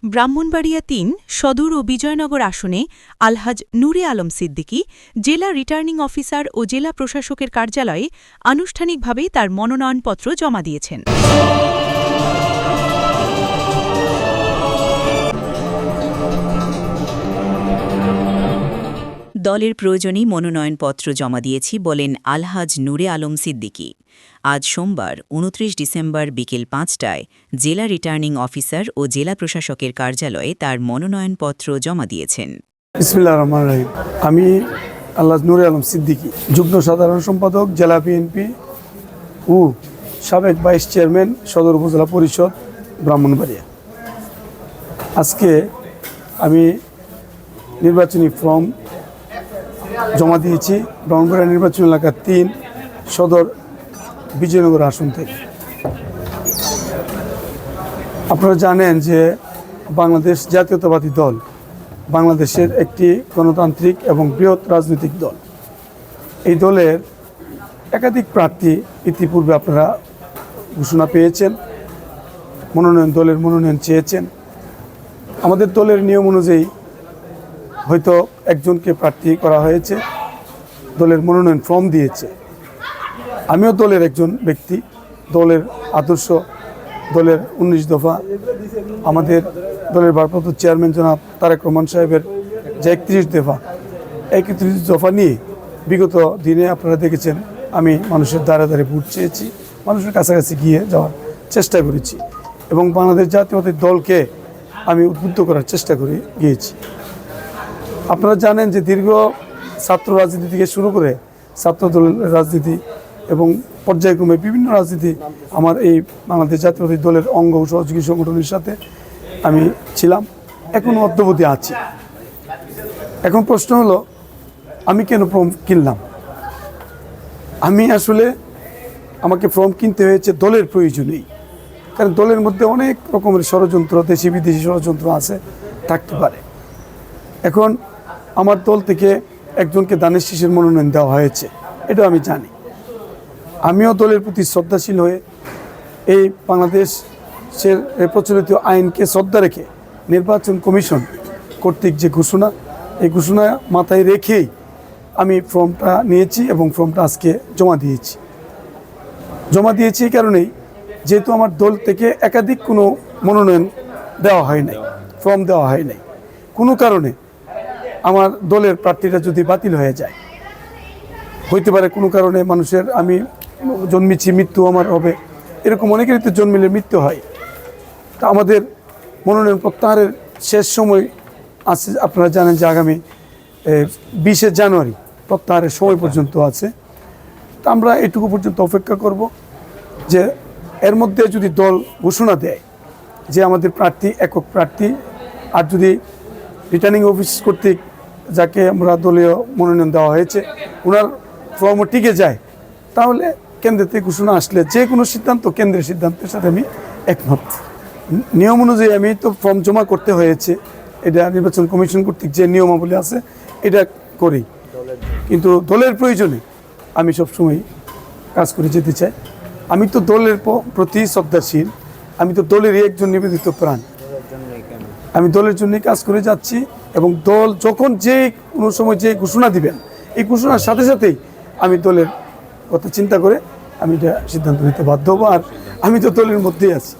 ব্রাহ্মণবাড়িয়া ৩ সদর ও বিজয়নগর আসনে আলহাজ নূরে আলম সিদ্দিকী জেলা রিটার্নিং অফিসার ও জেলা প্রশাসকের কার্যালয়ে আনুষ্ঠানিকভাবে তার মনোনয়নপত্র জমা দিয়েছেন। দলের প্রয়োজনেই মনোনয়নপত্র জমা দিয়েছি বলেন আলহাজ নূরে আলম সিদ্দিকী। আজ সোমবার ২৯ ডিসেম্বর বিকেল ৫টায় জেলা রিটার্নিং অফিসার ও জেলা প্রশাসকের কার্যালয়ে তার মনোনয়নপত্র জমা দিয়েছেন। বিসমিল্লাহির রহমানির রহিম। আমি আলহাজ নূরে আলম সিদ্দিকী, যুগ্ম সাধারণ সম্পাদক, জেলা বিএনপি ও সাবেক ভাইস চেয়ারম্যান, সদর উপজেলা পরিষদ, ব্রাহ্মণবাড়িয়া। আজকে আমি নির্বাচনী ফর্ম জমা দিয়েছি ব্রাহ্মণবাড়িয়া নির্বাচনী এলাকা ৩ সদর বিজয়নগর আসন থেকে। আপনারা জানেন যে বাংলাদেশ জাতীয়তাবাদী দল বাংলাদেশের একটি গণতান্ত্রিক এবং বৃহৎ রাজনৈতিক দল। এই দলের একাধিক প্রার্থী ইতিপূর্বে আপনারা ঘোষণা পেয়েছেন, দলের মনোনয়ন চেয়েছেন। আমাদের দলের নিয়ম অনুযায়ী হয়তো একজনকে প্রার্থী করা হয়েছে, দলের মনোনয়ন ফর্ম দিয়েছে। আমিও দলের একজন ব্যক্তি। দলের আদর্শ, দলের ১৯ দফা, আমাদের দলের ভারপ্রাপ্ত চেয়ারম্যান জনাব তারেক রহমান সাহেবের যে ৩১ দফা নিয়ে বিগত দিনে আপনারা দেখেছেন আমি মানুষের দ্বারে দ্বারে ভোট চেয়েছি, মানুষের কাছাকাছি গিয়ে যাওয়ার চেষ্টা করেছি এবং বাংলাদেশ জাতীয়তাবাদী দলকে আমি উদ্বুদ্ধ করার চেষ্টা করে গিয়েছি। আপনারা জানেন যে দীর্ঘ ছাত্র রাজনীতি থেকে শুরু করে ছাত্র দলের রাজনীতি এবং পর্যায়ক্রমে বিভিন্ন রাজনীতি আমার এই বাংলাদেশ জাতীয়তাবাদী দলের অঙ্গ ও সহযোগী সংগঠনের সাথে আমি ছিলাম, এখনও অদ্যাবধি আছি। এখন প্রশ্ন হলো, আমি কেন ফর্ম কিনলাম? আমাকে ফর্ম কিনতে হয়েছে দলের প্রয়োজনেই, কারণ দলের মধ্যে অনেক রকমের ষড়যন্ত্র, দেশি বিদেশি ষড়যন্ত্র থাকতে পারে। এখন আমার দল থেকে একজনকে দানের শীষের মনোনয়ন দেওয়া হয়েছে, এটা আমি জানি। আমিও দলের প্রতি শ্রদ্ধাশীল হয়ে এই বাংলাদেশের প্রচলিত আইনকে শ্রদ্ধা রেখে নির্বাচন কমিশন কর্তৃক যে ঘোষণা, এই ঘোষণা মাথায় রেখেই আমি ফর্মটা নিয়েছি এবং ফর্মটা আজকে জমা দিয়েছি এই কারণেই, যেহেতু আমার দল থেকে একাধিক কোনো মনোনয়ন দেওয়া হয় নাই, ফর্ম দেওয়া হয় নাই। কোনো কারণে আমার দলের প্রার্থীটা যদি বাতিল হয়ে যায়, হইতে পারে কোনো কারণে মানুষের, আমি জন্মেছি, মৃত্যু আমার হবে, এরকম অনেকেরই তো জন্মিলে মৃত্যু হয়। তা আমাদের মনোনয়ন প্রত্যাহারের শেষ সময় আছে, আপনারা জানেন যে আগামী 20 জানুয়ারি প্রত্যাহারের সময় পর্যন্ত আছে। তা আমরা এটুকু পর্যন্ত অপেক্ষা করব যে এর মধ্যে যদি দল ঘোষণা দেয় যে আমাদের প্রার্থী একক প্রার্থী, আর যদি রিটার্নিং অফিস কর্তৃক যাকে আমরা দলীয় মনোনয়ন দেওয়া হয়েছে ওনার ফর্মও টিকে যায়, তাহলে কেন্দ্র থেকে ঘোষণা আসলে যে কোনো সিদ্ধান্ত কেন্দ্রের সিদ্ধান্তের সাথে আমি একমত। নিয়ম অনুযায়ী আমি তো ফর্ম জমা করতে হয়েছে, এটা নির্বাচন কমিশন কর্তৃক যে নিয়মাবলী আছে এটা করি, কিন্তু দলের প্রয়োজনে আমি সবসময় কাজ করে যেতে চাই। আমি তো দলের প্রতি শ্রদ্ধাশীল, আমি তো দলেরই একজন নিবেদিত প্রাণ, আমি দলের জন্যই কাজ করে যাচ্ছি এবং দল যখন যে কোনো সময় যে ঘোষণা দিবেন, এই ঘোষণার সাথে সাথেই আমি দলের কথা চিন্তা করে আমি এটা সিদ্ধান্ত নিতে বাধ্য হব, আর আমি তো দলের মধ্যেই আছি।